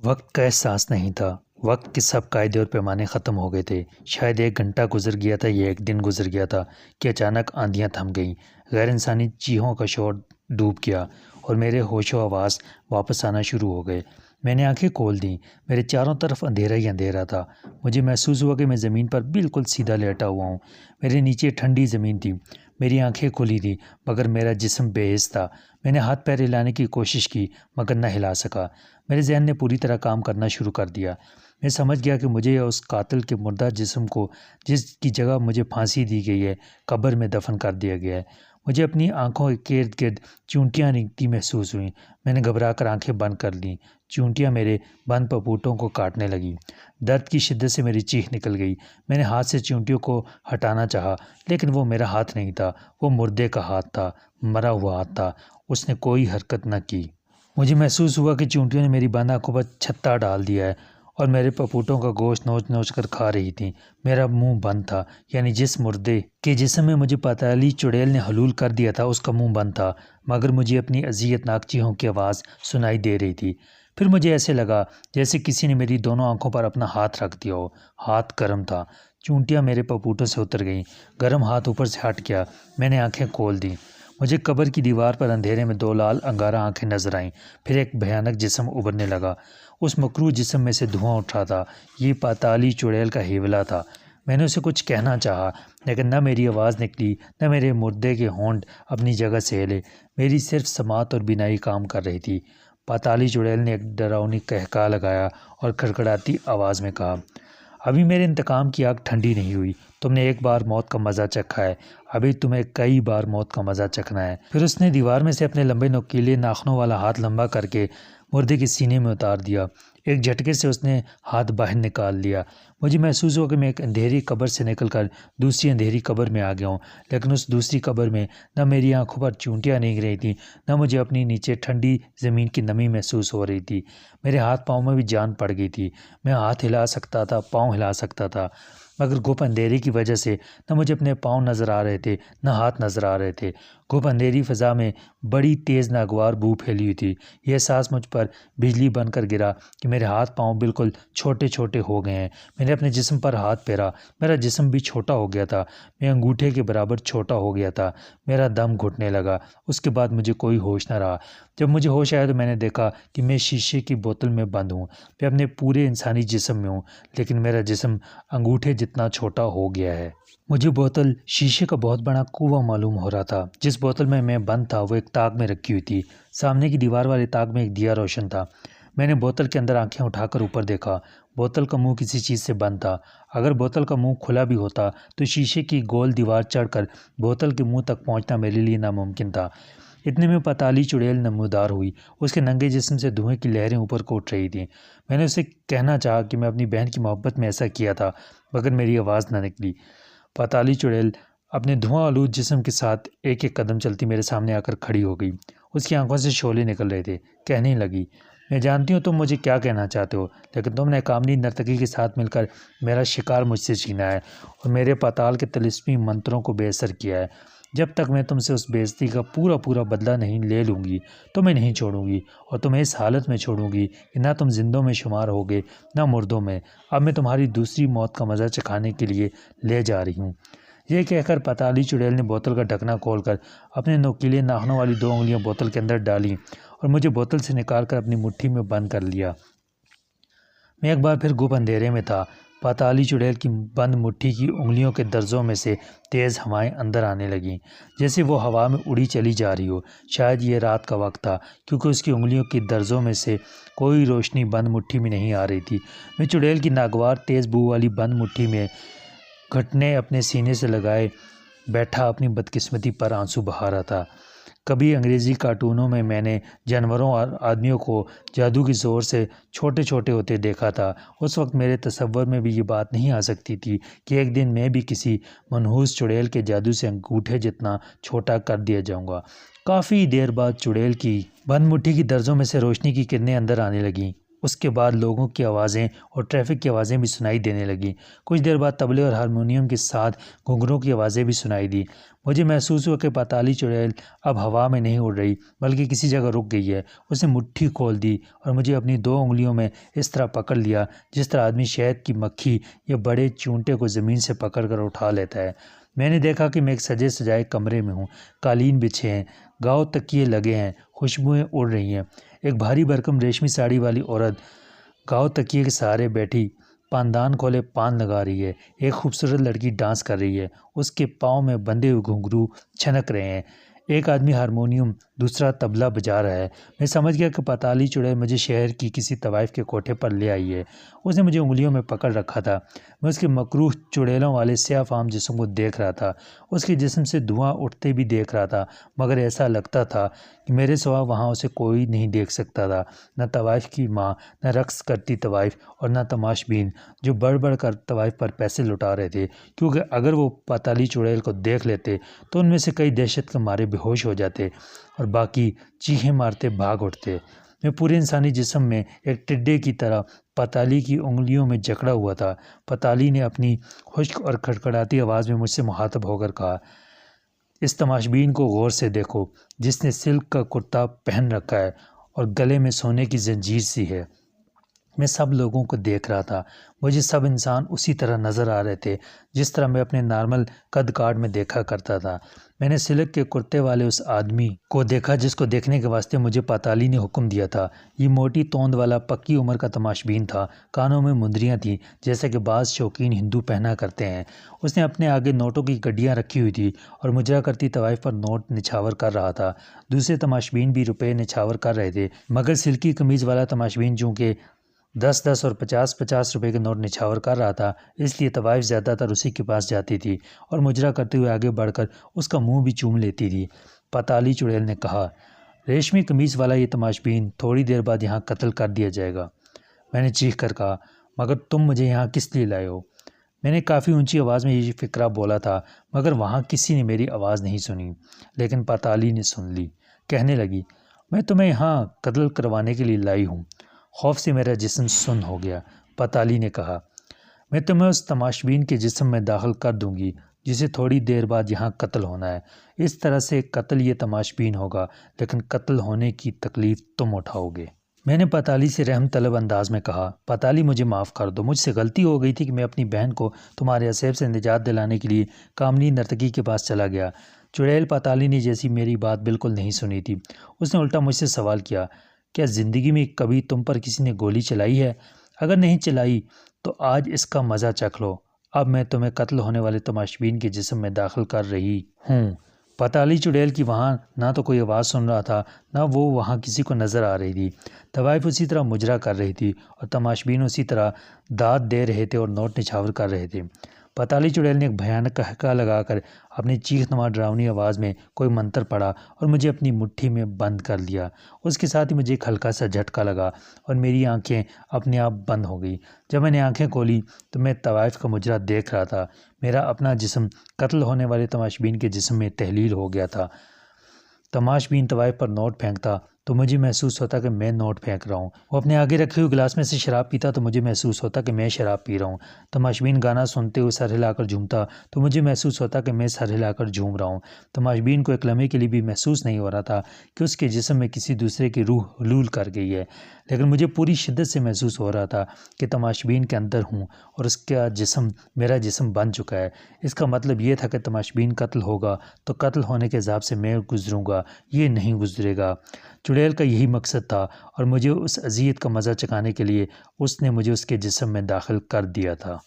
وقت کا احساس نہیں تھا۔ وقت کے سب قاعدے اور پیمانے ختم ہو گئے تھے۔ شاید 1 گھنٹہ گزر گیا تھا یا 1 دن گزر گیا تھا کہ اچانک آندھیاں تھم گئیں، غیر انسانی چیخوں کا شور ڈوب گیا اور میرے ہوش و حواس واپس آنا شروع ہو گئے۔ میں نے آنکھیں کھول دیں، میرے چاروں طرف اندھیرا ہی اندھیرا تھا۔ مجھے محسوس ہوا کہ میں زمین پر بالکل سیدھا لیٹا ہوا ہوں۔ میرے نیچے ٹھنڈی زمین تھی، میری آنکھیں کھلی تھیں مگر میرا جسم بے حس تھا۔ میں نے ہاتھ پیر ہلانے کی کوشش کی مگر نہ ہلا سکا۔ میرے ذہن نے پوری طرح کام کرنا شروع کر دیا۔ میں سمجھ گیا کہ مجھے اس قاتل کے مردہ جسم کو، جس کی جگہ مجھے پھانسی دی گئی ہے، قبر میں دفن کر دیا گیا ہے۔ مجھے اپنی آنکھوں کے ارد گرد چونٹیاں رینگتی محسوس ہوئیں۔ میں نے گھبرا کر آنکھیں بند کر لیں۔ چونٹیاں میرے بند پپوٹوں کو کاٹنے لگیں۔ درد کی شدت سے میری چیخ نکل گئی۔ میں نے ہاتھ سے چونٹیوں کو ہٹانا چاہا لیکن وہ میرا ہاتھ نہیں تھا، وہ مردے کا ہاتھ تھا، مرا ہوا ہاتھ تھا۔ اس نے کوئی حرکت نہ کی۔ مجھے محسوس ہوا کہ چونٹیوں نے میری بند آنکھوں پر چھتا ڈال دیا ہے اور میرے پپوٹوں کا گوشت نوچ نوچ کر کھا رہی تھیں۔ میرا منہ بند تھا، یعنی جس مردے کے جسم میں مجھے پتالی چڑیل نے حلول کر دیا تھا اس کا منہ بند تھا، مگر مجھے اپنی اذیت ناک چیخوں کی آواز سنائی دے رہی تھی۔ پھر مجھے ایسے لگا جیسے کسی نے میری دونوں آنکھوں پر اپنا ہاتھ رکھ دیا ہو۔ ہاتھ گرم تھا۔ چونٹیاں میرے پپوٹوں سے اتر گئیں۔ گرم ہاتھ اوپر سے ہٹ گیا۔ میں نے آنکھیں کھول دیں۔ مجھے قبر کی دیوار پر اندھیرے میں 2 لال انگارہ آنکھیں نظر آئیں۔ پھر ایک بھیانک جسم ابھرنے لگا۔ اس مکروہ جسم میں سے دھواں اٹھ رہا تھا۔ یہ پتالی چڑیل کا ہیولا تھا۔ میں نے اسے کچھ کہنا چاہا لیکن نہ میری آواز نکلی، نہ میرے مردے کے ہونٹ اپنی جگہ سے ہلے۔ میری صرف سماعت اور بینائی کام کر رہی تھی۔ پتالی چڑیل نے ایک ڈراؤنی قہقہہ لگایا اور کھڑکھڑاتی آواز میں کہا، ابھی میرے انتقام کی آگ ٹھنڈی نہیں ہوئی۔ تم نے ایک بار موت کا مزہ چکھا ہے، ابھی تمہیں کئی بار موت کا مزہ چکھنا ہے۔ پھر اس نے دیوار میں سے اپنے لمبے نوکیلے ناخنوں والا ہاتھ لمبا کر کے مردے کے سینے میں اتار دیا۔ ایک جھٹکے سے اس نے ہاتھ باہر نکال لیا۔ مجھے محسوس ہوا کہ میں ایک اندھیری قبر سے نکل کر دوسری اندھیری قبر میں آ گیا ہوں، لیکن اس دوسری قبر میں نہ میری آنکھوں پر چونٹیاں رینگ رہی تھیں، نہ مجھے اپنی نیچے ٹھنڈی زمین کی نمی محسوس ہو رہی تھی۔ میرے ہاتھ پاؤں میں بھی جان پڑ گئی تھی۔ میں ہاتھ ہلا سکتا تھا، پاؤں ہلا سکتا تھا، مگر گھپ اندھیرے کی وجہ سے نہ مجھے اپنے پاؤں نظر آ رہے تھے نہ ہاتھ نظر آ رہے تھے۔ گھپ اندھیری فضا میں بڑی تیز ناگوار بو پھیلی ہوئی تھی۔ یہ احساس مجھ پر بجلی بن کر گرا کہ میرے ہاتھ پاؤں بالکل چھوٹے چھوٹے ہو گئے ہیں۔ میں نے اپنے جسم پر ہاتھ پھیرا، میرا جسم بھی چھوٹا ہو گیا تھا۔ میں انگوٹھے کے برابر چھوٹا ہو گیا تھا۔ میرا دم گھٹنے لگا۔ اس کے بعد مجھے کوئی ہوش نہ رہا۔ جب مجھے ہوش آیا تو میں نے دیکھا کہ میں شیشے کی بوتل میں بند ہوں۔ میں اپنے پورے انسانی جسم میں ہوں لیکن میرا جسم انگوٹھے جتنا چھوٹا ہو گیا ہے۔ مجھے بوتل شیشے کا بہت بڑا کنواں معلوم ہو رہا تھا۔ جس بوتل میں بند تھا وہ ایک طاق میں رکھی ہوئی تھی۔ سامنے کی دیوار والے طاق میں ایک دیا روشن تھا۔ میں نے بوتل کے اندر آنکھیں اٹھا کر اوپر دیکھا۔ بوتل کا منہ کسی چیز سے بند تھا۔ اگر بوتل کا منہ کھلا بھی ہوتا تو شیشے کی گول دیوار چڑھ کر بوتل کے منہ تک پہنچنا میرے لیے ناممکن تھا۔ اتنے میں پتالی چڑیل نمودار ہوئی۔ اس کے ننگے جسم سے دھوئیں کی لہریں اوپر کو اٹھ رہی تھیں۔ میں نے اسے کہنا چاہا کہ میں اپنی بہن کی محبت میں ایسا کیا تھا مگر میری آواز نہ نکلی۔ پتالی چڑیل اپنے دھواں آلود جسم کے ساتھ ایک ایک قدم چلتی میرے سامنے آ کر کھڑی ہو گئی۔ اس کی آنکھوں سے شعلے نکل رہے تھے۔ کہنے لگی، میں جانتی ہوں تم مجھے کیا کہنا چاہتے ہو، لیکن تم نے کامنی نرتکی کے ساتھ مل کر میرا شکار مجھ سے چھینا ہے اور میرے پتال کے طلسمی منتروں کو بے اثر کیا ہے۔ جب تک میں تم سے اس بے عزتی کا پورا بدلہ نہیں لے لوں گی تو میں نہیں چھوڑوں گی، اور تمہیں اس حالت میں چھوڑوں گی کہ نہ تم زندوں میں شمار ہوگے نہ مردوں میں۔ اب میں تمہاری دوسری موت کا مزہ چکھانے کے لیے لے جا رہی ہوں۔ یہ کہہ کر پتالی چڑیل نے بوتل کا ڈھکنا کھول کر اپنے نوکیلے ناخنوں والی 2 انگلیاں بوتل کے اندر ڈالیں اور مجھے بوتل سے نکال کر اپنی مٹھی میں بند کر لیا۔ میں ایک بار پھر گھپ اندھیرے میں تھا۔ پتالی چڑیل کی بند مٹھی کی انگلیوں کے درزوں میں سے تیز ہوائیں اندر آنے لگیں جیسے وہ ہوا میں اڑی چلی جا رہی ہو۔ شاید یہ رات کا وقت تھا کیونکہ اس کی انگلیوں کی درزوں میں سے کوئی روشنی بند مٹھی میں نہیں آ رہی تھی۔ میں چڑیل کی ناگوار تیز بو والی بند مٹھی میں گھٹنے اپنے سینے سے لگائے بیٹھا اپنی بدقسمتی پر آنسو بہا رہا تھا۔ کبھی انگریزی کارٹونوں میں نے جانوروں اور آدمیوں کو جادو کی زور سے چھوٹے چھوٹے ہوتے دیکھا تھا۔ اس وقت میرے تصور میں بھی یہ بات نہیں آ سکتی تھی کہ ایک دن میں بھی کسی منحوس چڑیل کے جادو سے انگوٹھے جتنا چھوٹا کر دیا جاؤں گا۔ کافی دیر بعد چڑیل کی بند مٹھی کی درزوں میں سے روشنی کی کرنیں اندر آنے لگیں۔ اس کے بعد لوگوں کی آوازیں اور ٹریفک کی آوازیں بھی سنائی دینے لگیں۔ کچھ دیر بعد طبلے اور ہارمونیم کے ساتھ گھنگروں کی آوازیں بھی سنائی دیں۔ مجھے محسوس ہوا کہ پتالی چڑیل اب ہوا میں نہیں اڑ رہی بلکہ کسی جگہ رک گئی ہے۔ اس نے مٹھی کھول دی اور مجھے اپنی 2 انگلیوں میں اس طرح پکڑ لیا جس طرح آدمی شہد کی مکھی یا بڑے چونٹے کو زمین سے پکڑ کر اٹھا لیتا ہے۔ میں نے دیکھا کہ میں ایک سجے سجائے کمرے میں ہوں، قالین بچھے ہیں، گاؤ تکیے لگے ہیں، خوشبوئیں اڑ رہی ہیں۔ ایک بھاری بھرکم ریشمی ساڑی والی عورت گاؤ تکیے کے سہارے بیٹھی پاندان کھولے پان لگا رہی ہے۔ ایک خوبصورت لڑکی ڈانس کر رہی ہے، اس کے پاؤں میں بندھے ہوئے گھنگرو چھنک رہے ہیں۔ ایک آدمی ہارمونیم، دوسرا طبلہ بجا رہا ہے۔ میں سمجھ گیا کہ پتالی چڑیل مجھے شہر کی کسی طوائف کے کوٹھے پر لے آئی ہے۔ اس نے مجھے انگلیوں میں پکڑ رکھا تھا۔ میں اس کے مکروہ چڑیلوں والے سیاہ فام جسم کو دیکھ رہا تھا، اس کے جسم سے دھواں اٹھتے بھی دیکھ رہا تھا، مگر ایسا لگتا تھا کہ میرے سوا وہاں اسے کوئی نہیں دیکھ سکتا تھا، نہ طوائف کی ماں، نہ رقص کرتی طوائف اور نہ تماش بین جو بڑھ بڑھ کر طوائف پر پیسے لٹا رہے تھے، کیونکہ اگر وہ پتالی چڑیل کو دیکھ لیتے تو ان میں سے کئی دہشت کے مارے بے ہوش ہو جاتے اور باقی چیخیں مارتے بھاگ اٹھتے۔ میں پورے انسانی جسم میں ایک ٹڈے کی طرح پتالی کی انگلیوں میں جکڑا ہوا تھا۔ پتالی نے اپنی خشک اور کھڑکھڑاتی آواز میں مجھ سے مخاطب ہو کر کہا، اس تماشبین کو غور سے دیکھو جس نے سلک کا کرتا پہن رکھا ہے اور گلے میں سونے کی زنجیر سی ہے۔ میں سب لوگوں کو دیکھ رہا تھا، مجھے سب انسان اسی طرح نظر آ رہے تھے جس طرح میں اپنے نارمل قد کاٹ میں دیکھا کرتا تھا۔ میں نے سلک کے کرتے والے اس آدمی کو دیکھا جس کو دیکھنے کے واسطے مجھے پتالی نے حکم دیا تھا۔ یہ موٹی توند والا پکی عمر کا تماشبین تھا، کانوں میں مندریاں تھیں جیسا کہ بعض شوقین ہندو پہنا کرتے ہیں۔ اس نے اپنے آگے نوٹوں کی گڈیاں رکھی ہوئی تھی اور مجرا کرتی طوائف پر نوٹ نچھاور کر رہا تھا۔ دوسرے تماشبین بھی روپے نچھاور کر رہے تھے، مگر سلکی قمیض والا تماشبین چونکہ 10 اور 50 روپے کے نوٹ نچھاور کر رہا تھا، اس لیے طوائف زیادہ تر اسی کے پاس جاتی تھی اور مجرا کرتے ہوئے آگے بڑھ کر اس کا منہ بھی چوم لیتی تھی۔ پتالی چڑیل نے کہا، ریشمی قمیض والا یہ تماشبین تھوڑی دیر بعد یہاں قتل کر دیا جائے گا۔ میں نے چیخ کر کہا، مگر تم مجھے یہاں کس لیے لائے ہو؟ میں نے کافی اونچی آواز میں یہ فقرہ بولا تھا، مگر وہاں کسی نے میری آواز نہیں سنی، لیکن پتالی نے سن لی۔ کہنے لگی، میں تمہیں یہاں قتل کروانے کے لیے لائی ہوں۔ خوف سے میرا جسم سن ہو گیا۔ پتالی نے کہا، میں تمہیں اس تماشبین کے جسم میں داخل کر دوں گی جسے تھوڑی دیر بعد یہاں قتل ہونا ہے۔ اس طرح سے قتل یہ تماشبین ہوگا، لیکن قتل ہونے کی تکلیف تم اٹھاؤ گے۔ میں نے پتالی سے رحم طلب انداز میں کہا، پتالی مجھے معاف کر دو، مجھ سے غلطی ہو گئی تھی کہ میں اپنی بہن کو تمہارے عذاب سے نجات دلانے کے لیے کامنی نرتکی کے پاس چلا گیا۔ چڑیل پتالی نے جیسی میری بات بالکل نہیں سنی تھی، اس نے الٹا مجھ سے سوال کیا، کیا زندگی میں کبھی تم پر کسی نے گولی چلائی ہے؟ اگر نہیں چلائی تو آج اس کا مزہ چکھ لو، اب میں تمہیں قتل ہونے والے تماشبین کے جسم میں داخل کر رہی ہوں۔ پتالی چڑیل کی وہاں نہ تو کوئی آواز سن رہا تھا، نہ وہ وہاں کسی کو نظر آ رہی تھی۔ طوائف اسی طرح مجرا کر رہی تھی اور تماشبین اسی طرح داد دے رہے تھے اور نوٹ نچھاور کر رہے تھے۔ پتالی چڑیل نے ایک بھیانک قہقہ لگا کر اپنی چیخ نما ڈراؤنی آواز میں کوئی منتر پڑھا اور مجھے اپنی مٹھی میں بند کر لیا۔ اس کے ساتھ ہی مجھے ایک ہلکا سا جھٹکا لگا اور میری آنکھیں اپنے آپ بند ہو گئی۔ جب میں نے آنکھیں کھولی تو میں طوائف کا مجرا دیکھ رہا تھا۔ میرا اپنا جسم قتل ہونے والے تماشبین کے جسم میں تحلیل ہو گیا تھا۔ تماشبین طوائف پر نوٹ پھینکتا تو مجھے محسوس ہوتا کہ میں نوٹ پھینک رہا ہوں۔ وہ اپنے آگے رکھے ہوئے گلاس میں سے شراب پیتا تو مجھے محسوس ہوتا کہ میں شراب پی رہا ہوں۔ تماشبین گانا سنتے ہوئے سر ہلا کر جھومتا تو مجھے محسوس ہوتا کہ میں سر ہلا کر جھوم رہا ہوں۔ تماشبین کو ایک لمحے کے لیے بھی محسوس نہیں ہو رہا تھا کہ اس کے جسم میں کسی دوسرے کی روح حلول کر گئی ہے، لیکن مجھے پوری شدت سے محسوس ہو رہا تھا کہ تماشبین کے اندر ہوں اور اس کا جسم میرا جسم بن چکا ہے۔ اس کا مطلب یہ تھا کہ تماشبین قتل ہوگا تو قتل ہونے کے عذاب سے میں گزروں گا، یہ نہیں گزرے گا۔ چڑیل کا یہی مقصد تھا اور مجھے اس اذیت کا مزہ چکھانے کے لیے اس نے مجھے اس کے جسم میں داخل کر دیا تھا۔